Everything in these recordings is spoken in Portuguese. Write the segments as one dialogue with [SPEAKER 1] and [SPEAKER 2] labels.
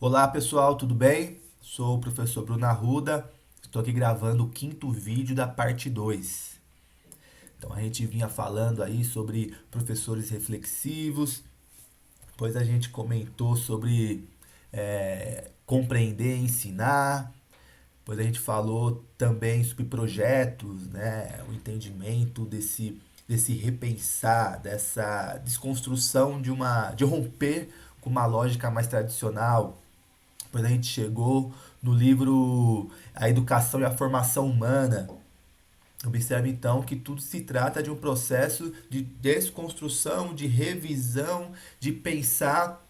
[SPEAKER 1] Olá pessoal, tudo bem? Sou o professor Bruno Arruda, estou aqui gravando o quinto vídeo da parte 2. Então a gente vinha falando aí sobre professores reflexivos, depois a gente comentou sobre compreender e ensinar, depois a gente falou também sobre projetos, né? O entendimento desse repensar, dessa desconstrução de romper com uma lógica mais tradicional. Depois a gente chegou no livro A Educação e a Formação Humana. Observe então que tudo se trata de um processo de desconstrução, de revisão, de pensar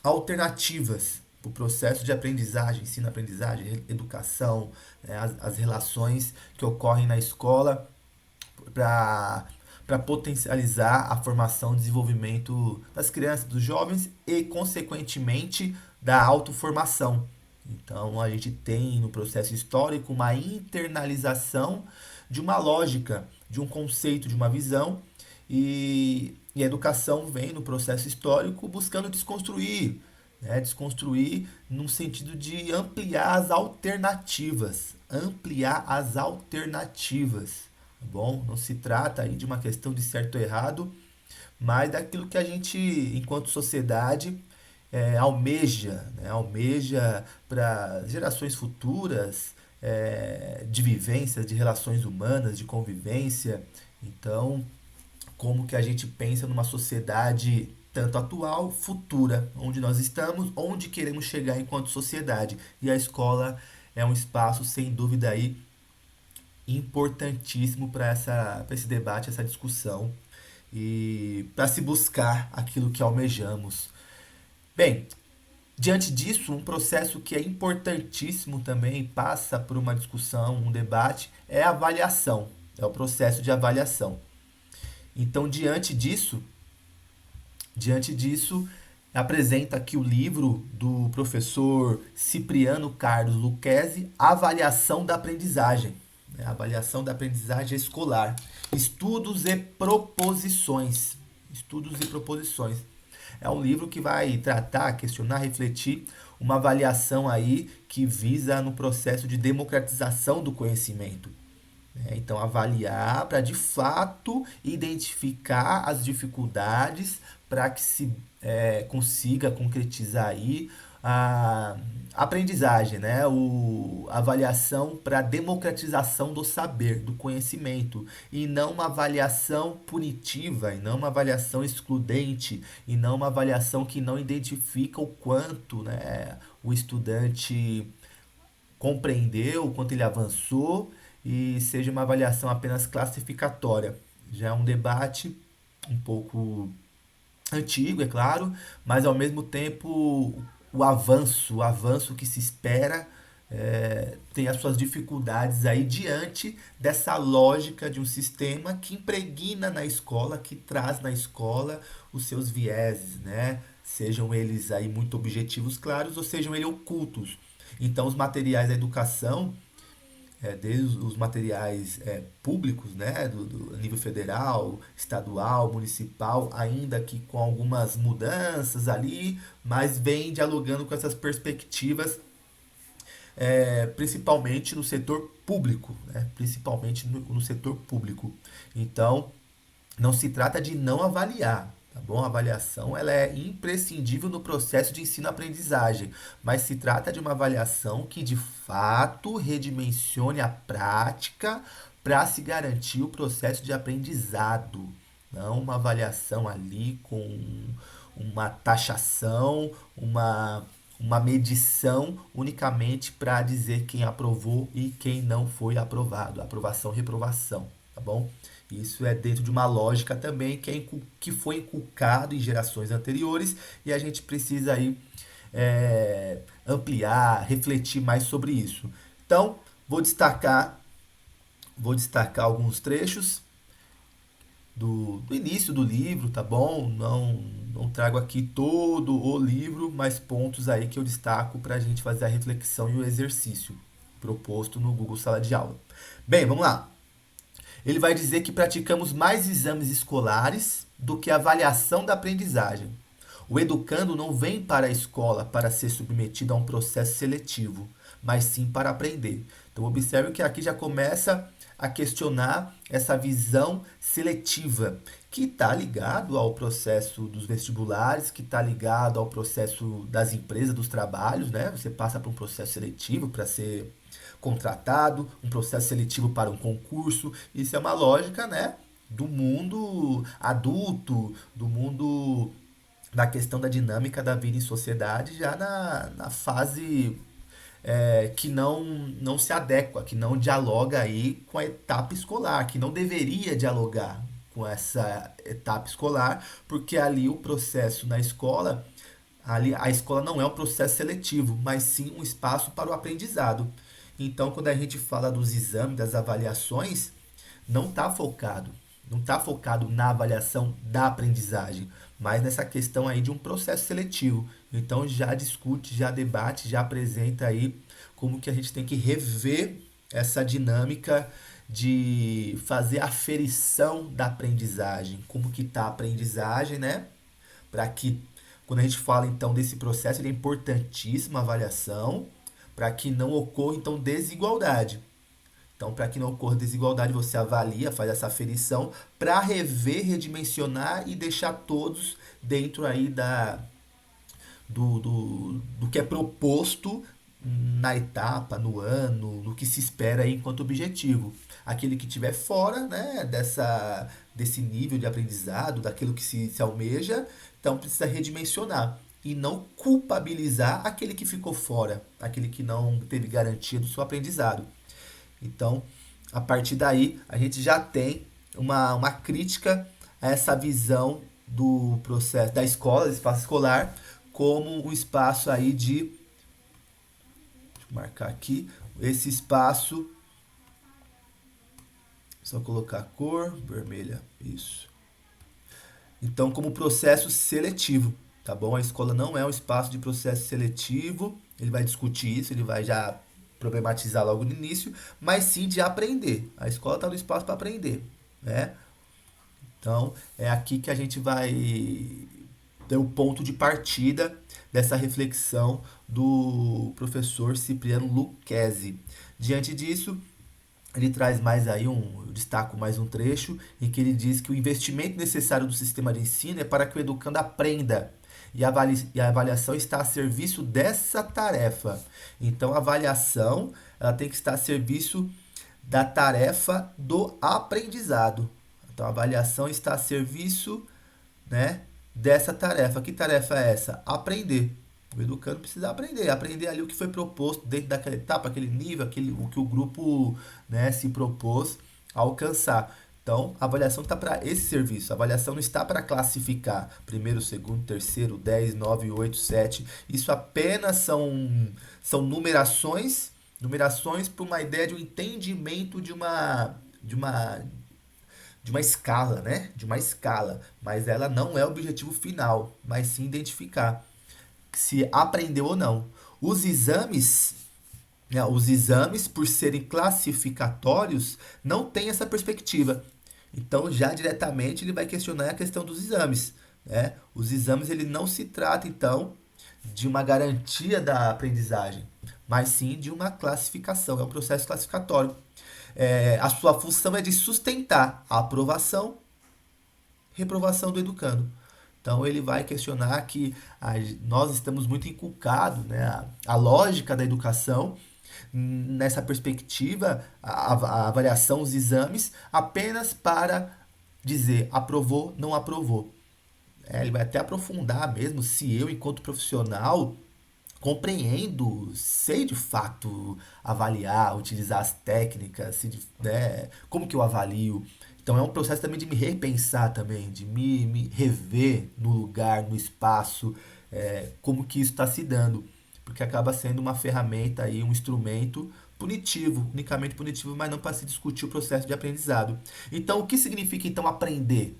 [SPEAKER 1] alternativas para o processo de aprendizagem, ensino-aprendizagem, educação, né, as relações que ocorrem na escola para potencializar a formação e desenvolvimento das crianças, dos jovens e, consequentemente, da autoformação. Então, a gente tem no processo histórico uma internalização de uma lógica, de um conceito, de uma visão, e a educação vem no processo histórico buscando desconstruir, né? Desconstruir no sentido de ampliar as alternativas, tá bom? Não se trata aí de uma questão de certo ou errado, mas daquilo que a gente, enquanto sociedade, almeja, né? Almeja para gerações futuras, de vivências, de relações humanas, de convivência. Então, como que a gente pensa numa sociedade tanto atual, futura, onde nós estamos, onde queremos chegar enquanto sociedade. E a escola é um espaço, sem dúvida, aí, importantíssimo para esse debate, essa discussão e para se buscar aquilo que almejamos. Bem, diante disso, um processo que é importantíssimo também, passa por uma discussão, um debate, é a avaliação, é o processo de avaliação. Então, diante disso, apresenta aqui o livro do professor Cipriano Carlos Lucchesi, Avaliação da Aprendizagem, né? Avaliação da Aprendizagem Escolar, Estudos e Proposições. Estudos e Proposições. É um livro que vai tratar, questionar, refletir uma avaliação aí que visa no processo de democratização do conhecimento. Então, avaliar para de fato identificar as dificuldades para que se consiga concretizar aí a aprendizagem, né? A avaliação para democratização do saber, do conhecimento, e não uma avaliação punitiva, e não uma avaliação excludente, e não uma avaliação que não identifica o quanto, né, o estudante compreendeu, o quanto ele avançou, e seja uma avaliação apenas classificatória. Já é um debate um pouco antigo, é claro, mas ao mesmo tempo o avanço que se espera tem as suas dificuldades aí diante dessa lógica de um sistema que impregna na escola, que traz na escola os seus vieses, né? Sejam eles aí muito objetivos claros ou sejam eles ocultos. Então, os materiais da educação, desde os materiais públicos, né, do nível federal, estadual, municipal, ainda que com algumas mudanças ali, mas vem dialogando com essas perspectivas, principalmente no setor público, né, principalmente no setor público. Então, não se trata de não avaliar, tá bom? A avaliação ela é imprescindível no processo de ensino-aprendizagem, mas se trata de uma avaliação que de fato redimensione a prática para se garantir o processo de aprendizado, não uma avaliação ali com uma taxação, uma medição unicamente para dizer quem aprovou e quem não foi aprovado, aprovação, reprovação, tá bom? Isso é dentro de uma lógica também que foi inculcado em gerações anteriores e a gente precisa aí ampliar, refletir mais sobre isso. Então, vou destacar, vou destacar alguns trechos do início do livro, tá bom? Não trago aqui todo o livro, mas pontos aí que eu destaco para a gente fazer a reflexão e o exercício proposto no Google Sala de Aula. Bem, vamos lá. Ele vai dizer que praticamos mais exames escolares do que avaliação da aprendizagem. O educando não vem para a escola para ser submetido a um processo seletivo, mas sim para aprender. Então, observe que aqui já começa a questionar essa visão seletiva, que está ligado ao processo dos vestibulares, que está ligado ao processo das empresas, dos trabalhos, né? Você passa por um processo seletivo para ser contratado, um processo seletivo para um concurso. Isso é uma lógica, né? Do mundo adulto, do mundo da questão da dinâmica da vida em sociedade, já na fase que não se adequa, que não dialoga aí com a etapa escolar, que não deveria dialogar com essa etapa escolar, porque ali o processo na escola, ali a escola não é um processo seletivo, mas sim um espaço para o aprendizado. Então, quando a gente fala dos exames, das avaliações, não está focado, não está focado na avaliação da aprendizagem, mas nessa questão aí de um processo seletivo. Então já discute, já debate, já apresenta aí como que a gente tem que rever essa dinâmica de fazer a aferição da aprendizagem, como que está a aprendizagem, né? Para que quando a gente fala então desse processo, ele é importantíssimo a avaliação, para que não ocorra então desigualdade. Então, para que não ocorra desigualdade, você avalia, faz essa aferição para rever, redimensionar e deixar todos dentro aí do que é proposto na etapa, no ano, no que se espera aí enquanto objetivo. Aquele que estiver fora, né, desse nível de aprendizado, daquilo que se almeja, então precisa redimensionar e não culpabilizar aquele que ficou fora, aquele que não teve garantia do seu aprendizado. Então, a partir daí, a gente já tem uma crítica a essa visão do processo da escola, do espaço escolar, como um espaço aí de, deixa eu marcar aqui, esse espaço, só colocar a cor, vermelha, isso. Então, como processo seletivo, tá bom? A escola não é um espaço de processo seletivo, ele vai discutir isso, ele vai já problematizar logo no início, mas sim de aprender. A escola está no espaço para aprender, né? Então, é aqui que a gente vai ter o ponto de partida dessa reflexão do professor Cipriano Lucchesi. Diante disso, ele traz mais aí eu destaco mais um trecho em que ele diz que o investimento necessário do sistema de ensino é para que o educando aprenda e a avaliação está a serviço dessa tarefa. Então, a avaliação ela tem que estar a serviço da tarefa do aprendizado. Então, a avaliação está a serviço, né, dessa tarefa. Que tarefa é essa? Aprender. O educando precisa aprender, aprender ali o que foi proposto dentro daquela etapa, aquele nível, o que o grupo, né, se propôs a alcançar. Então, a avaliação está para esse serviço. A avaliação não está para classificar primeiro, segundo, terceiro, 10, 9, 8, 7. Isso apenas são numerações para uma ideia de um entendimento de uma escala, né? De uma escala. Mas ela não é o objetivo final, mas sim identificar se aprendeu ou não. Os exames, né, por serem classificatórios, não têm essa perspectiva. Então, já diretamente, ele vai questionar a questão dos exames. Né? Os exames, ele não se trata, então, de uma garantia da aprendizagem, mas sim de uma classificação, é um processo classificatório. A sua função é de sustentar a aprovação, reprovação do educando. Então ele vai questionar que nós estamos muito inculcados, né, a lógica da educação nessa perspectiva, a avaliação, os exames, apenas para dizer aprovou, não aprovou. Ele vai até aprofundar mesmo se eu, enquanto profissional, compreendo, sei de fato avaliar, utilizar as técnicas, né, como que eu avalio. Então é um processo também de me repensar também, de me rever no lugar, no espaço, como que isso está se dando. Porque acaba sendo uma ferramenta aí, um instrumento punitivo, unicamente punitivo, mas não para se discutir o processo de aprendizado. Então, o que significa então aprender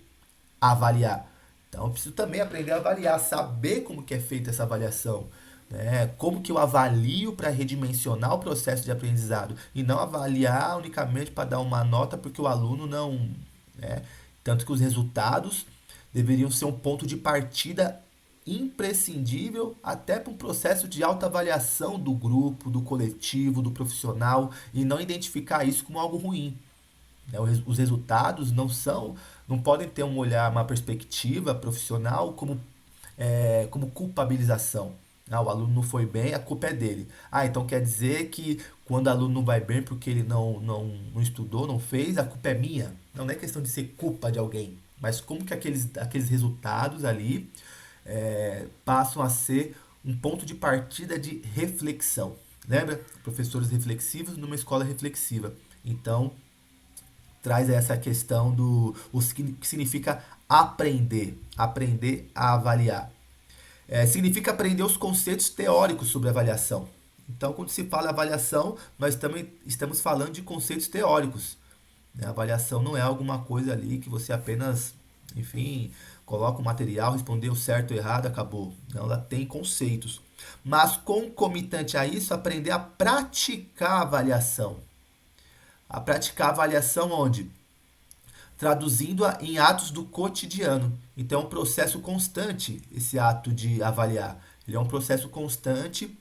[SPEAKER 1] a avaliar? Então, eu preciso também aprender a avaliar, saber como que é feita essa avaliação, né? Como que eu avalio para redimensionar o processo de aprendizado e não avaliar unicamente para dar uma nota porque o aluno não, né? Tanto que os resultados deveriam ser um ponto de partida imprescindível até para um processo de autoavaliação do grupo, do coletivo, do profissional e não identificar isso como algo ruim. Né? Os resultados não podem ter um olhar, uma perspectiva profissional como culpabilização. Ah, o aluno não foi bem, a culpa é dele. Ah, então quer dizer que quando o aluno não vai bem porque ele não estudou, não fez, a culpa é minha? Não é questão de ser culpa de alguém, mas como que aqueles resultados ali passam a ser um ponto de partida de reflexão. Lembra? Professores reflexivos numa escola reflexiva. Então, traz essa questão que significa aprender a avaliar. Significa aprender os conceitos teóricos sobre avaliação. Então, quando se fala avaliação, nós também estamos falando de conceitos teóricos. Né? A avaliação não é alguma coisa ali que você apenas, enfim, coloca o material, respondeu certo ou errado, acabou. Não, ela tem conceitos. Mas, concomitante a isso, aprender a praticar a avaliação. A praticar a avaliação onde? Traduzindo-a em atos do cotidiano. Então, é um processo constante esse ato de avaliar. Ele é um processo constante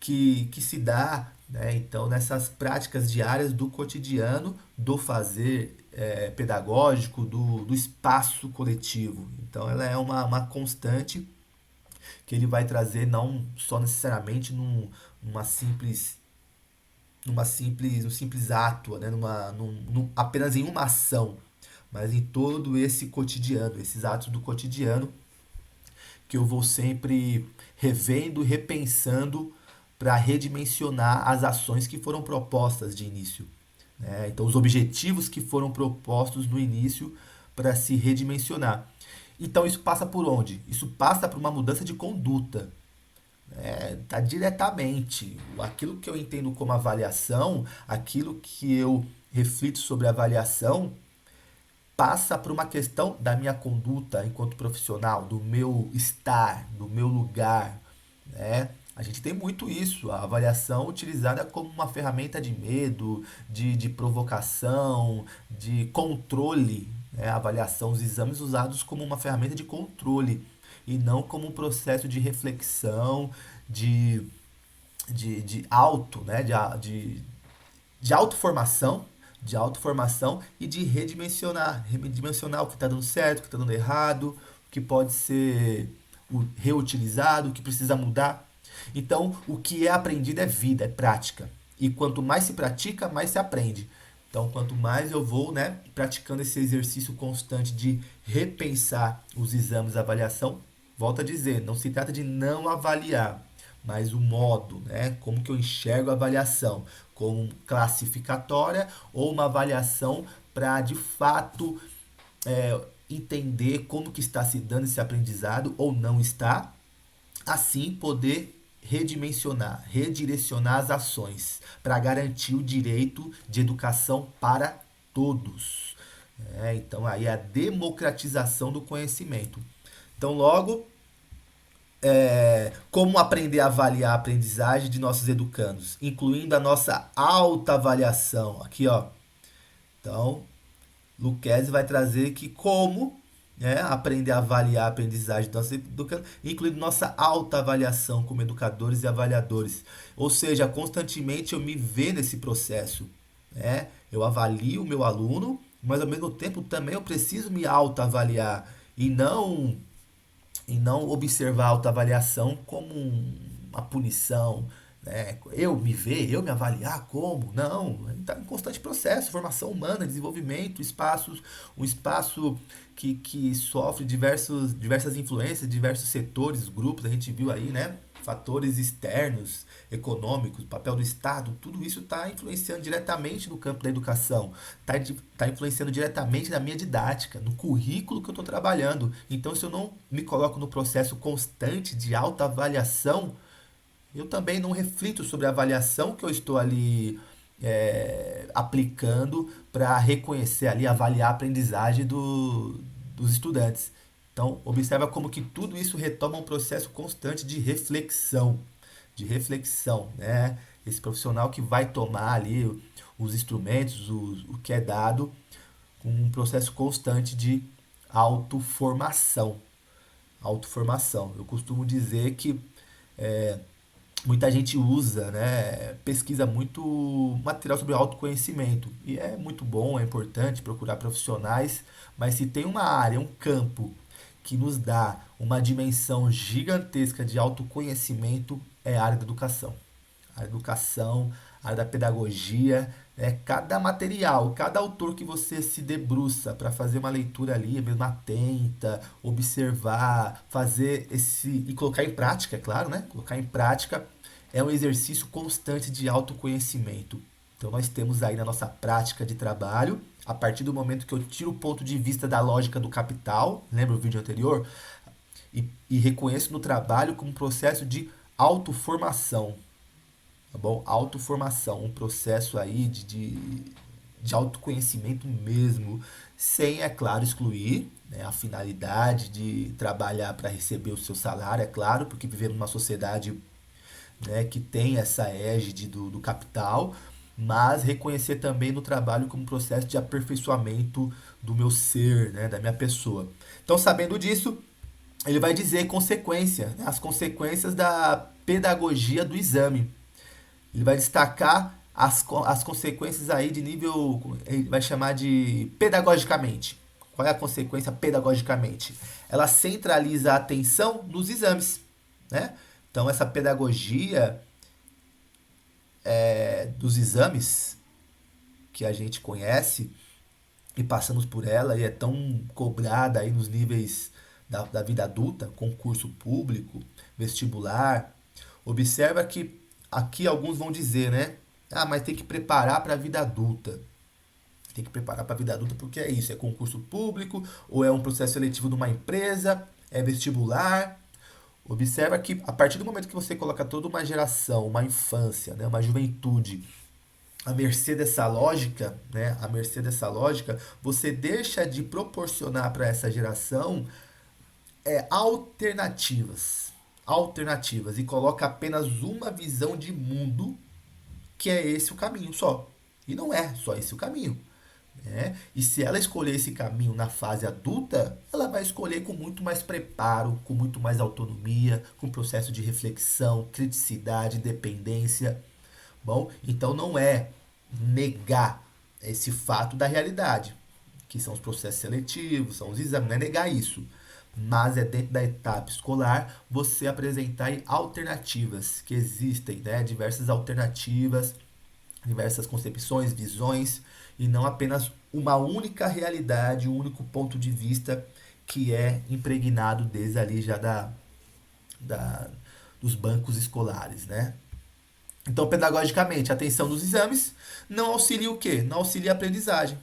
[SPEAKER 1] que se dá, né, então, nessas práticas diárias do cotidiano, do fazer pedagógico, do espaço coletivo. Então, ela é uma constante que ele vai trazer não só necessariamente numa simples um simples ato, né? Apenas em uma ação, mas em todo esse cotidiano, esses atos do cotidiano que eu vou sempre revendo e repensando para redimensionar as ações que foram propostas de início. Né? Então, os objetivos que foram propostos no início para se redimensionar. Então, isso passa por onde? Isso passa por uma mudança de conduta. Tá diretamente. Aquilo que eu entendo como avaliação, aquilo que eu reflito sobre avaliação, passa por uma questão da minha conduta enquanto profissional, do meu estar, do meu lugar, né? A gente tem muito isso, a avaliação utilizada como uma ferramenta de medo, de provocação, de controle, né? A avaliação, os exames usados como uma ferramenta de controle e não como um processo de reflexão, de, de auto, né? De autoformação, de autoformação e de redimensionar o que está dando certo, o que está dando errado, o que pode ser reutilizado, o que precisa mudar. Então, o que é aprendido é vida, é prática. E quanto mais se pratica, mais se aprende. Então, quanto mais eu vou, né, praticando esse exercício constante de repensar os exames, a avaliação, volto a dizer, não se trata de não avaliar, mas o modo, né, como que eu enxergo a avaliação, como classificatória ou uma avaliação para, de fato, entender como que está se dando esse aprendizado ou não está, assim poder redimensionar, redirecionar as ações para garantir o direito de educação para todos. Então aí é a democratização do conhecimento. Então logo, como aprender a avaliar a aprendizagem de nossos educandos, incluindo a nossa autoavaliação. Aqui, ó. Então, Lucchesi vai trazer que como, né, aprender a avaliar a aprendizagem do nosso educando, incluindo nossa autoavaliação como educadores e avaliadores. Ou seja, constantemente eu me ver nesse processo. Né? Eu avalio o meu aluno, mas ao mesmo tempo também eu preciso me autoavaliar e não observar a autoavaliação como uma punição, né? Eu me ver, eu me avaliar como? Não, está em constante processo, formação humana, desenvolvimento, um espaço que sofre diversas influências, diversos setores, grupos, a gente viu aí, né? Fatores externos, econômicos, papel do Estado, tudo isso está influenciando diretamente no campo da educação, está influenciando diretamente na minha didática, no currículo que eu estou trabalhando. Então, se eu não me coloco no processo constante de autoavaliação, eu também não reflito sobre a avaliação que eu estou ali aplicando para reconhecer ali, avaliar a aprendizagem dos estudantes. Então, observa como que tudo isso retoma um processo constante de reflexão, né? Esse profissional que vai tomar ali os instrumentos, o que é dado, com um processo constante de autoformação. Autoformação. Eu costumo dizer que muita gente usa, né, pesquisa muito material sobre autoconhecimento. E é muito bom, é importante procurar profissionais, mas se tem uma área, um campo que nos dá uma dimensão gigantesca de autoconhecimento, é a área da educação. A educação, a área da pedagogia, né? Cada material, cada autor que você se debruça para fazer uma leitura ali, mesmo atenta, observar, fazer esse e colocar em prática, é claro, né? Colocar em prática é um exercício constante de autoconhecimento. Então nós temos aí na nossa prática de trabalho, a partir do momento que eu tiro o ponto de vista da lógica do capital, lembra o vídeo anterior? E reconheço no trabalho como um processo de autoformação, tá bom? Autoformação, um processo aí de autoconhecimento mesmo, sem, é claro, excluir, né, a finalidade de trabalhar para receber o seu salário, é claro, porque vivemos numa sociedade, né, que tem essa égide do capital, mas reconhecer também no trabalho como um processo de aperfeiçoamento do meu ser, né, da minha pessoa. Então, sabendo disso, ele vai dizer consequência, né, as consequências da pedagogia do exame. Ele vai destacar as consequências aí de nível, ele vai chamar de pedagogicamente. Qual é a consequência pedagogicamente? Ela centraliza a atenção nos exames, né? Então essa pedagogia dos exames que a gente conhece e passamos por ela e é tão cobrada aí nos níveis da vida adulta, concurso público, vestibular. Observa que aqui alguns vão dizer, né? Ah, mas tem que preparar para a vida adulta. Tem que preparar para a vida adulta porque é isso, é concurso público ou é um processo seletivo de uma empresa, é vestibular. Observa que a partir do momento que você coloca toda uma geração, uma infância, né, uma juventude à mercê dessa lógica, né, à mercê dessa lógica, você deixa de proporcionar para essa geração alternativas, alternativas e coloca apenas uma visão de mundo que é esse o caminho só. E não é só esse o caminho. Né? E se ela escolher esse caminho na fase adulta, ela vai escolher com muito mais preparo, com muito mais autonomia, com processo de reflexão, criticidade, independência. Bom, então não é negar esse fato da realidade, que são os processos seletivos, são os exames, não é negar isso. Mas é dentro da etapa escolar você apresentar alternativas que existem, né? Diversas alternativas, diversas concepções, visões, e não apenas uma única realidade, um único ponto de vista que é impregnado desde ali já da, dos bancos escolares, né? Então, pedagogicamente, a atenção dos exames não auxilia o quê? Não auxilia a aprendizagem.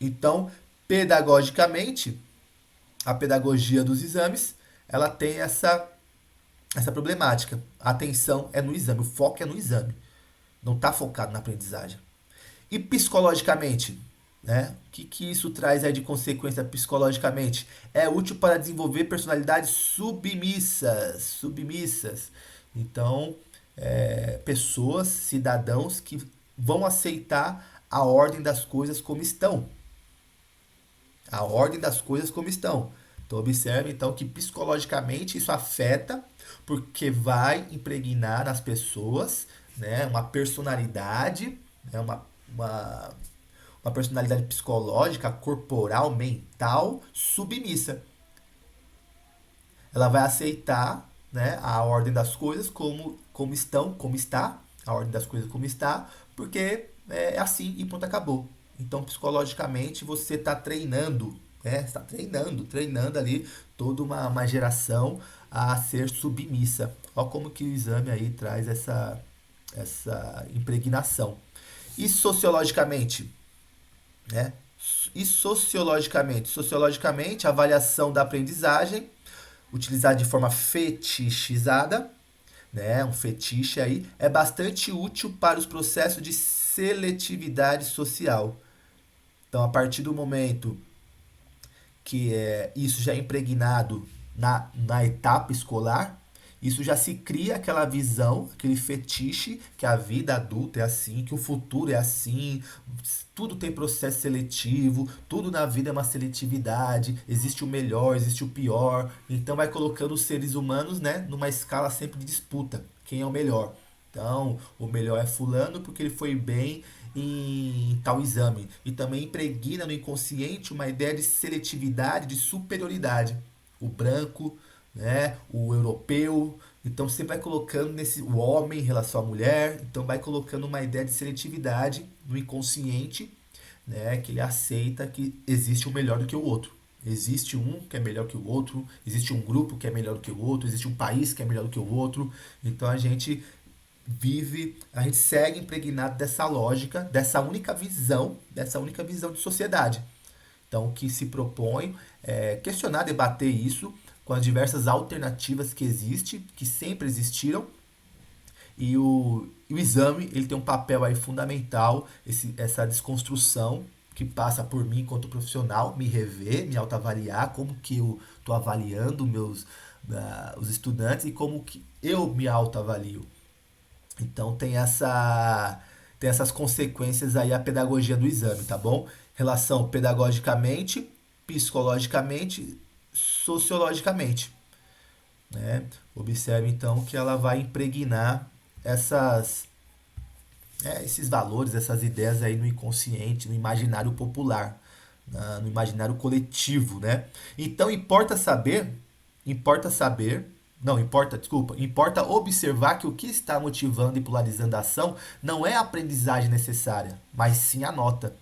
[SPEAKER 1] Então, pedagogicamente, a pedagogia dos exames, ela tem essa problemática. A atenção é no exame, o foco é no exame. Não está focado na aprendizagem. E psicologicamente, né? O que isso traz aí de consequência psicologicamente? É útil para desenvolver personalidades submissas, submissas. Então, pessoas, cidadãos que vão aceitar a ordem das coisas como estão. A ordem das coisas como estão. Então observe então que psicologicamente isso afeta porque vai impregnar nas pessoas, né, uma personalidade, né, uma personalidade psicológica, corporal, mental, submissa. Ela vai aceitar, né, a ordem das coisas como estão, como está, a ordem das coisas como está, porque é assim e pronto, acabou. Então, psicologicamente, você está treinando, né? Está treinando ali toda uma geração a ser submissa. Olha como que o exame aí traz essa impregnação. E sociologicamente, né? E sociologicamente, a avaliação da aprendizagem, utilizada de forma fetichizada, né, um fetiche aí, é bastante útil para os processos de seletividade social. Então, a partir do momento que isso já é impregnado na etapa escolar, Isso já se cria aquela visão, aquele fetiche que a vida adulta é assim, que o futuro é assim, tudo tem processo seletivo, tudo na vida é uma seletividade, existe o melhor, existe o pior. Então vai colocando os seres humanos, né, numa escala sempre de disputa. Quem é o melhor? Então, o melhor é fulano porque ele foi bem em tal exame. E também impregna no inconsciente uma ideia de seletividade, de superioridade. O branco, né, o europeu, então sempre vai colocando nesse o homem em relação à mulher, então vai colocando uma ideia de seletividade no inconsciente, né, que ele aceita que existe um melhor do que o outro. Existe um que é melhor que o outro, existe um grupo que é melhor do que o outro, existe um país que é melhor do que o outro. Então a gente segue impregnado dessa lógica, dessa única visão de sociedade. Então, o que se propõe é questionar, debater isso com as diversas alternativas que existem, que sempre existiram, e o exame ele tem um papel aí fundamental, essa desconstrução que passa por mim enquanto profissional, me rever, me autoavaliar, como que eu estou avaliando os estudantes e como que eu me autoavalio. Então tem essas consequências aí a pedagogia do exame, tá bom? Relação pedagogicamente, psicologicamente, sociologicamente, né? Observe então que ela vai impregnar essas esses valores, essas ideias aí no inconsciente, no imaginário popular, no imaginário coletivo, né? Então importa saber, não, importa, desculpa, importa observar que o que está motivando e polarizando a ação não é a aprendizagem necessária, mas sim a nota.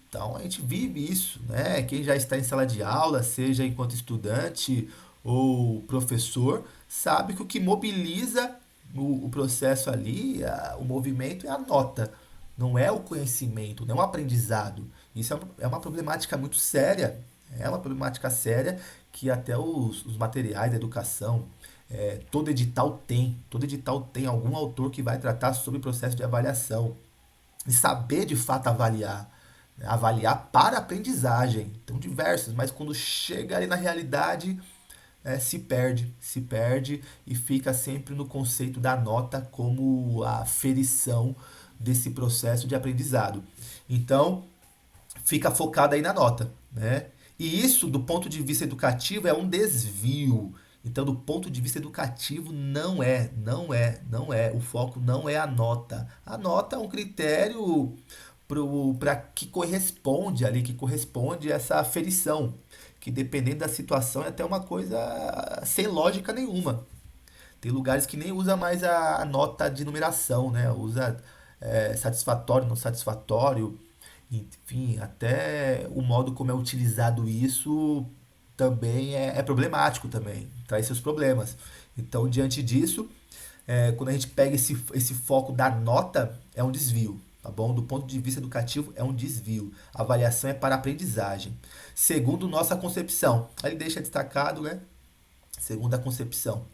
[SPEAKER 1] Então a gente vive isso, né? Quem já está em sala de aula, seja enquanto estudante ou professor, sabe que o que mobiliza o processo ali, o movimento é a nota, não é o conhecimento, não é o aprendizado. Isso é uma problemática muito séria, é uma problemática séria que até os materiais da educação, todo edital tem algum autor que vai tratar sobre o processo de avaliação e saber de fato avaliar, né? Avaliar para aprendizagem. Então, diversos, mas quando chega ali na realidade, se perde e fica sempre no conceito da nota como a ferição desse processo de aprendizado. Então, fica focado aí na nota, né? E isso, do ponto de vista educativo, é um desvio. Então, do ponto de vista educativo, não é. O foco não é a nota. A nota é um critério para que corresponde ali, que corresponde a essa aferição, que dependendo da situação é até uma coisa sem lógica nenhuma. Tem lugares que nem usa mais a nota de numeração, né? Usa satisfatório, não satisfatório, enfim, até o modo como é utilizado isso também é problemático também, traz seus problemas. Então, diante disso, quando a gente pega esse foco da nota, é um desvio, tá bom? Do ponto de vista educativo, é um desvio. A avaliação é para aprendizagem. Segundo nossa concepção, aí ele deixa destacado, né? Segundo a concepção.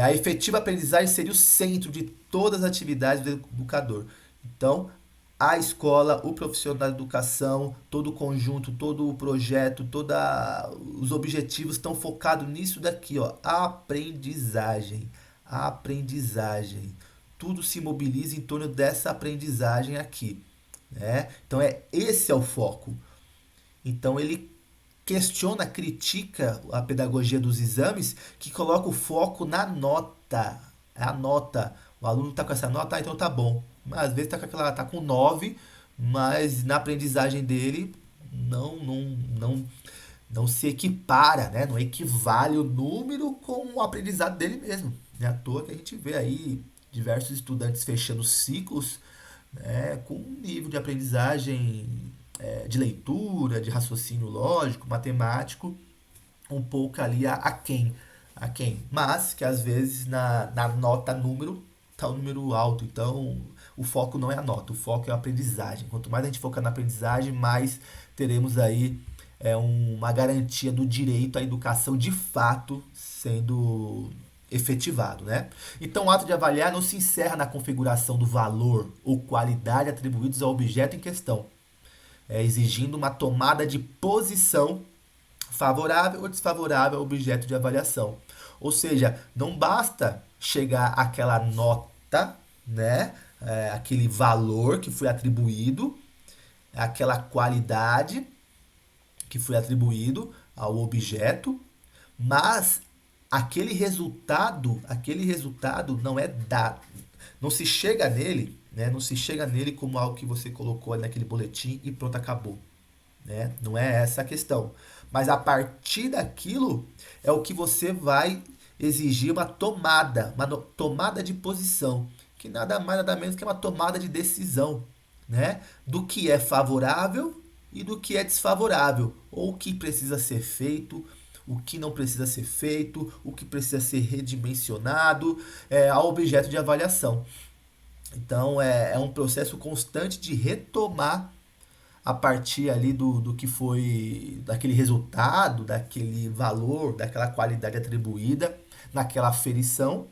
[SPEAKER 1] A efetiva aprendizagem seria o centro de todas as atividades do educador. Então, a escola, o profissional da educação, todo o conjunto, todo o projeto, todos os objetivos estão focados nisso daqui, ó, aprendizagem, aprendizagem. Tudo se mobiliza em torno dessa aprendizagem aqui, né? Então esse é o foco. Então ele questiona, critica a pedagogia dos exames que coloca o foco na nota. É a nota. O aluno está com essa nota, então tá bom. Mas às vezes tá com 9, mas na aprendizagem dele não, não, não, não se equipara, né? Não equivale o número com o aprendizado dele mesmo. Não é à toa que a gente vê aí diversos estudantes fechando ciclos, né, com um nível de aprendizagem de leitura, de raciocínio lógico, matemático, um pouco ali a quem. Mas que às vezes na nota número tá um número alto. Então o foco não é a nota, o foco é a aprendizagem. Quanto mais a gente focar na aprendizagem, mais teremos aí uma garantia do direito à educação de fato sendo efetivado, né? Então, o ato de avaliar não se encerra na configuração do valor ou qualidade atribuídos ao objeto em questão, exigindo uma tomada de posição favorável ou desfavorável ao objeto de avaliação. Ou seja, não basta chegar àquela nota, né? Aquele valor que foi atribuído, aquela qualidade que foi atribuído ao objeto, mas aquele resultado não é dado, não se chega nele, né? Não se chega nele como algo que você colocou ali naquele boletim e pronto, acabou, né? Não é essa a questão. Mas a partir daquilo é o que você vai exigir uma tomada de posição, que nada mais nada menos que uma tomada de decisão, né? Do que é favorável e do que é desfavorável, ou o que precisa ser feito, o que não precisa ser feito, o que precisa ser redimensionado ao objeto de avaliação. Então é um processo constante de retomar a partir ali do que foi, daquele resultado, daquele valor, daquela qualidade atribuída naquela aferição,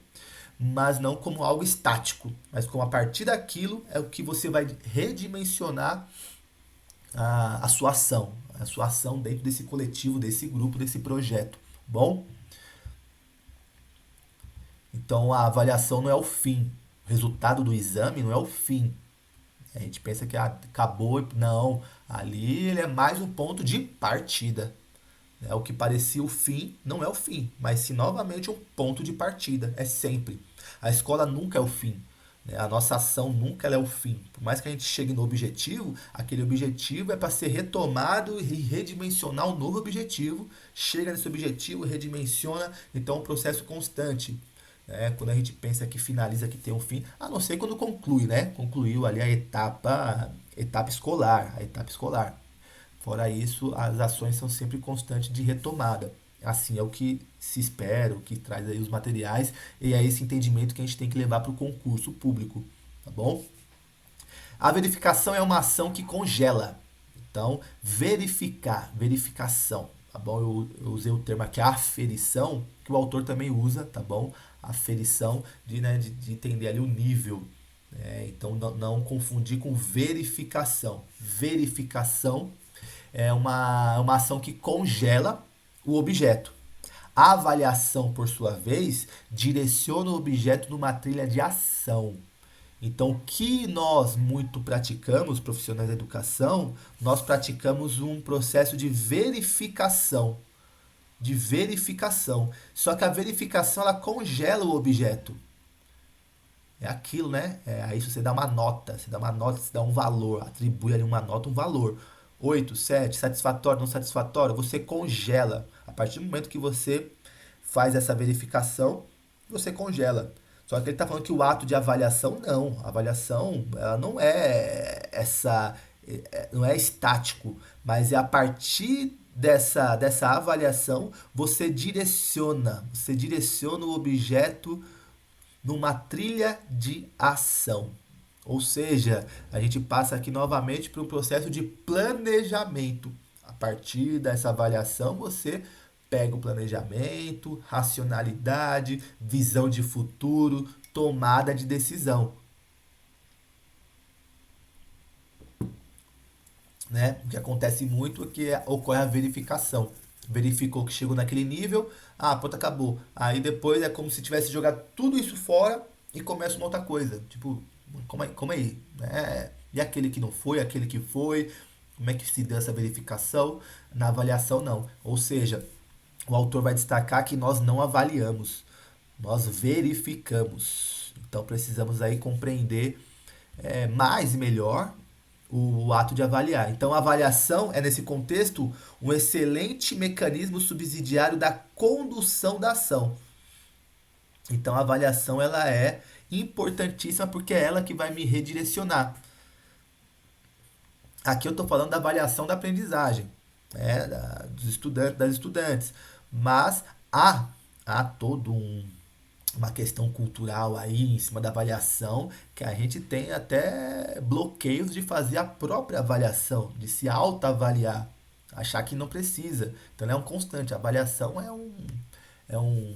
[SPEAKER 1] mas não como algo estático, mas como a partir daquilo é o que você vai redimensionar a sua ação dentro desse coletivo, desse grupo, desse projeto. Bom, então a avaliação não é o fim, o resultado do exame não é o fim. A gente pensa que acabou, não. Ali ele é mais um ponto de partida. É o que parecia o fim, não é o fim, mas sim novamente um ponto de partida. É sempre. A escola nunca é o fim. Né? A nossa ação nunca ela é o fim. Por mais que a gente chegue no objetivo, aquele objetivo é para ser retomado e redimensionar um novo objetivo. Chega nesse objetivo, redimensiona. Então é um processo constante. Quando a gente pensa que finaliza, que tem um fim, a não ser quando conclui, né? Concluiu ali a etapa escolar, a etapa escolar. Fora isso, as ações são sempre constantes de retomada. Assim é o que se espera, o que traz aí os materiais e é esse entendimento que a gente tem que levar para o concurso público, tá bom? A verificação é uma ação que congela. Então, verificação, tá bom? Eu usei o termo aqui, aferição, que o autor também usa, tá bom? Aferição de entender ali o nível. Então, não confundir com verificação. Verificação é uma ação que congela o objeto. A avaliação, por sua vez, direciona o objeto numa trilha de ação. Então, o que nós muito praticamos, profissionais da educação, nós praticamos um processo de verificação. De verificação. Só que a verificação, ela congela o objeto. É aquilo, né? Aí você dá uma nota, você dá um valor, atribui ali uma nota, um valor. 8, 7, satisfatório, não satisfatório, você congela. A partir do momento que você faz essa verificação, você congela. Só que ele está falando que o ato de avaliação não. A avaliação ela não é não é estático, mas é a partir dessa avaliação você direciona o objeto numa trilha de ação. Ou seja, a gente passa aqui novamente para um processo de planejamento. A partir dessa avaliação, você pega o planejamento, racionalidade, visão de futuro, tomada de decisão. Né? O que acontece muito é que ocorre a verificação. Verificou que chegou naquele nível, pronto, acabou. Aí depois é como se tivesse jogado tudo isso fora e começa uma outra coisa. Tipo, como aí? E aquele que não foi, aquele que foi? Como é que se deu essa verificação? Na avaliação, não. Ou seja, o autor vai destacar que nós não avaliamos, nós verificamos. Então precisamos aí compreender mais e melhor o ato de avaliar. Então, a avaliação é, nesse contexto, um excelente mecanismo subsidiário da condução da ação. Então, a avaliação ela é importantíssima porque é ela que vai me redirecionar. Aqui eu estou falando da avaliação da aprendizagem, dos estudantes, das estudantes. Mas há todo uma questão cultural aí em cima da avaliação, que a gente tem até bloqueios de fazer a própria avaliação, de se autoavaliar, achar que não precisa. Então é um constante, a avaliação é um,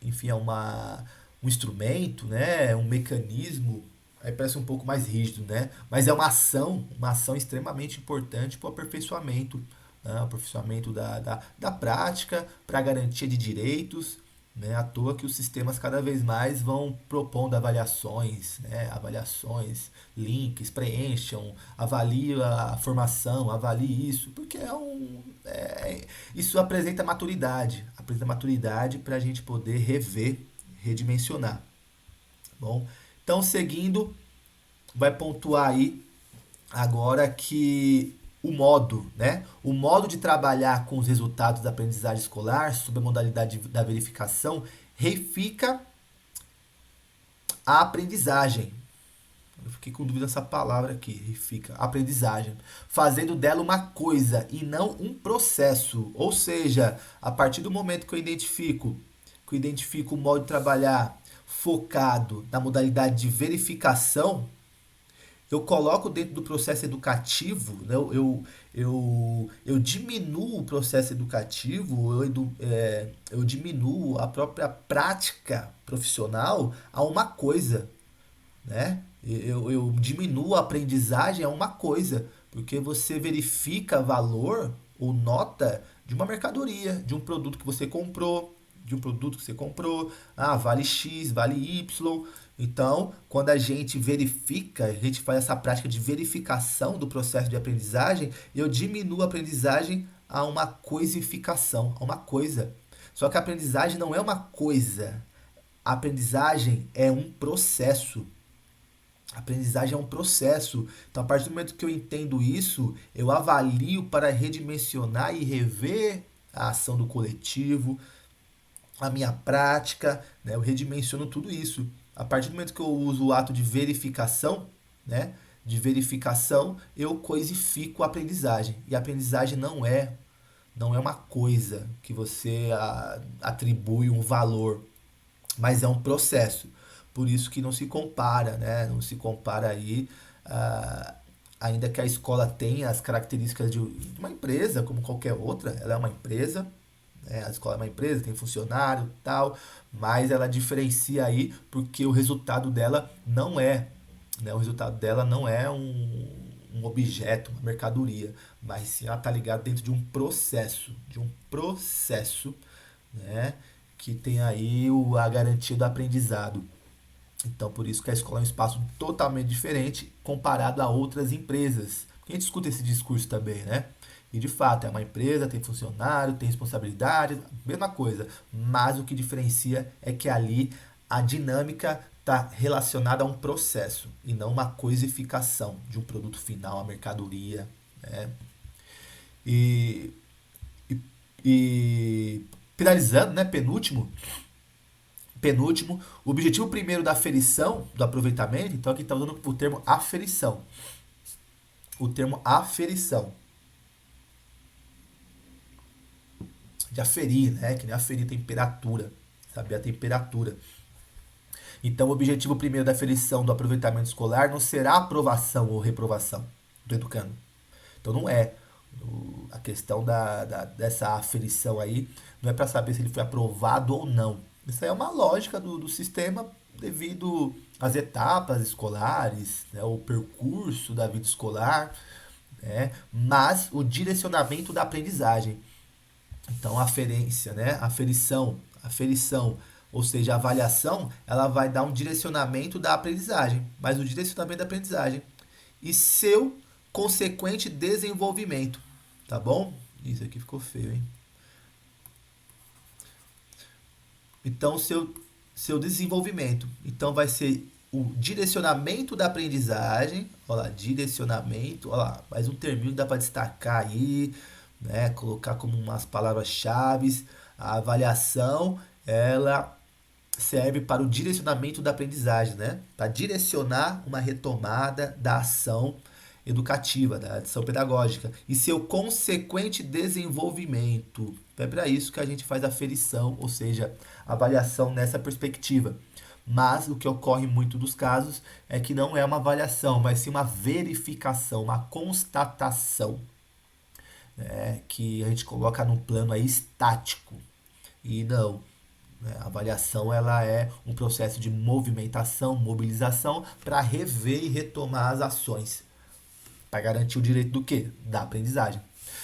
[SPEAKER 1] enfim, um instrumento, né? Um mecanismo, aí parece um pouco mais rígido, né? Mas é uma ação extremamente importante para o aperfeiçoamento, né? O aperfeiçoamento da prática, para a garantia de direitos, Né? À toa que os sistemas cada vez mais vão propondo avaliações, né? Avaliações, links, preencham, avalie a formação, avalie isso, porque isso apresenta maturidade para a gente poder rever, redimensionar. Bom, então seguindo, vai pontuar aí agora que o modo, né? O modo de trabalhar com os resultados da aprendizagem escolar, sob a modalidade da verificação, reifica a aprendizagem. Eu fiquei com dúvida dessa palavra aqui, reifica, aprendizagem, fazendo dela uma coisa e não um processo. Ou seja, a partir do momento que eu identifico o modo de trabalhar focado na modalidade de verificação, eu coloco dentro do processo educativo, né? Eu diminuo o processo educativo, eu diminuo a própria prática profissional a uma coisa, né? Eu diminuo a aprendizagem a uma coisa, porque você verifica valor ou nota de uma mercadoria, de um produto que você comprou, vale X, vale Y. Então, quando a gente verifica, a gente faz essa prática de verificação do processo de aprendizagem, eu diminuo a aprendizagem a uma coisificação, a uma coisa. Só que a aprendizagem não é uma coisa. A aprendizagem é um processo. A aprendizagem é um processo. Então, a partir do momento que eu entendo isso, eu avalio para redimensionar e rever a ação do coletivo, a minha prática, né? Eu redimensiono tudo isso. A partir do momento que eu uso o ato de verificação, né? De verificação, eu coisifico a aprendizagem. E a aprendizagem não é uma coisa que você atribui um valor, mas é um processo. Por isso que não se compara, né? Não se compara aí, ah, ainda que a escola tenha as características de uma empresa, como qualquer outra, ela é uma empresa, né? A escola é uma empresa, tem funcionário, tal, mas ela diferencia aí porque o resultado dela não é, né? O resultado dela não é um objeto, uma mercadoria, mas sim ela está ligada dentro de um processo, né? Que tem aí a garantia do aprendizado. Então, por isso que a escola é um espaço totalmente diferente comparado a outras empresas. Porque a gente escuta esse discurso também, né? E de fato, é uma empresa, tem funcionário, tem responsabilidade, mesma coisa. Mas o que diferencia é que ali a dinâmica está relacionada a um processo e não uma coisificação de um produto final, a mercadoria, né? E, e, e finalizando, né? Penúltimo, o objetivo primeiro da aferição, do aproveitamento, então aqui está usando o termo aferição. O termo aferição. De aferir, né? Que nem aferir temperatura. Saber a temperatura. Então, o objetivo primeiro da aferição do aproveitamento escolar não será aprovação ou reprovação do educando. Então, não é. A questão dessa aferição aí não é para saber se ele foi aprovado ou não. Isso aí é uma lógica do sistema devido às etapas escolares, né, o percurso da vida escolar, né, mas o direcionamento da aprendizagem. Então, a aferência, né, aferição, ou seja, a avaliação, ela vai dar um direcionamento da aprendizagem, mas o direcionamento da aprendizagem e seu consequente desenvolvimento, tá bom? Isso aqui ficou feio, hein? Então, seu desenvolvimento. Então, vai ser o direcionamento da aprendizagem. Olha lá, direcionamento. Olha lá, mais um termino que dá para destacar aí, né? Colocar como umas palavras-chave. A avaliação, ela serve para o direcionamento da aprendizagem, né? Para direcionar uma retomada da ação educativa, da ação pedagógica e seu consequente desenvolvimento. É para isso que a gente faz a aferição, ou seja, a avaliação nessa perspectiva. Mas o que ocorre muito dos casos é que não é uma avaliação, mas sim uma verificação, uma constatação, né, que a gente coloca num plano aí estático. E não, né, a avaliação ela é um processo de movimentação, mobilização para rever e retomar as ações, para garantir o direito do quê? Da aprendizagem.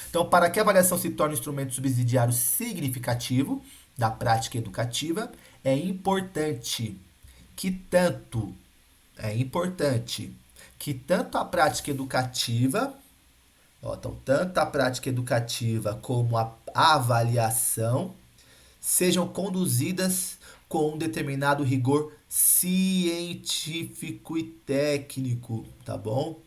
[SPEAKER 1] Então, para que a avaliação se torne um instrumento subsidiário significativo, da prática educativa, é importante que tanto é importante que tanto a prática educativa, ó, então, tanto a prática educativa como a avaliação sejam conduzidas com um determinado rigor científico e técnico, tá bom?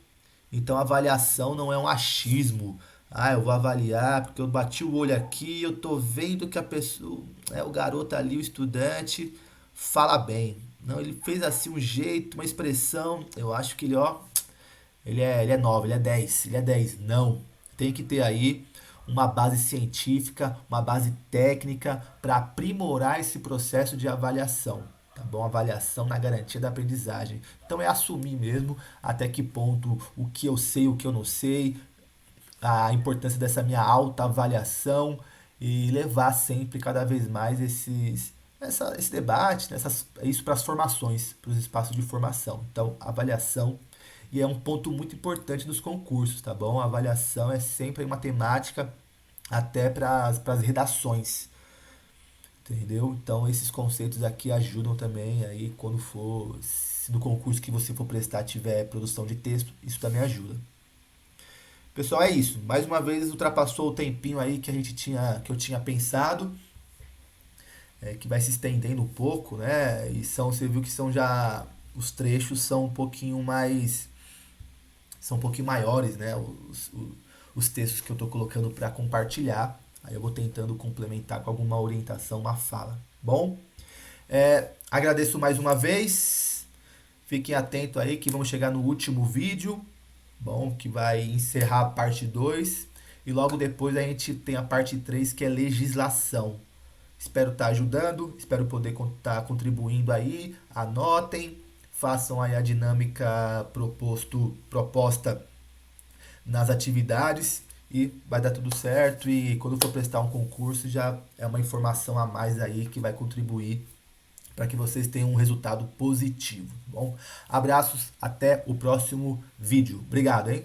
[SPEAKER 1] Então, a avaliação não é um achismo. Ah, eu vou avaliar porque eu bati o olho aqui e eu tô vendo que a pessoa, o garoto ali, o estudante, fala bem. Não, ele fez assim um jeito, uma expressão. Eu acho que ele, ó, ele é 9, ele é 10. Não. Tem que ter aí uma base científica, uma base técnica para aprimorar esse processo de avaliação. Tá bom? Avaliação na garantia da aprendizagem. Então é assumir mesmo até que ponto o que eu sei, o que eu não sei, a importância dessa minha autoavaliação e levar sempre cada vez mais esse debate, né, isso para as formações, para os espaços de formação. Então, avaliação, e é um ponto muito importante dos concursos, tá bom? A avaliação é sempre uma temática até para as redações, entendeu? Então, esses conceitos aqui ajudam também aí quando for, se no concurso que você for prestar tiver produção de texto, isso também ajuda. Pessoal, é isso. Mais uma vez ultrapassou o tempinho aí que a gente tinha, que eu tinha pensado, que vai se estendendo um pouco, né? E você viu que são já os trechos são um pouquinho mais, são um pouquinho maiores, né? Os textos que eu estou colocando para compartilhar. Aí eu vou tentando complementar com alguma orientação, uma fala. Bom, agradeço mais uma vez. Fiquem atentos aí que vamos chegar no último vídeo. Bom, que vai encerrar a parte 2 e logo depois a gente tem a parte 3 que é legislação. Espero estar ajudando, espero poder estar contribuindo aí. Anotem, façam aí a dinâmica proposta nas atividades e vai dar tudo certo. E quando for prestar um concurso já é uma informação a mais aí que vai contribuir para que vocês tenham um resultado positivo. Bom, abraços, até o próximo vídeo. Obrigado, hein?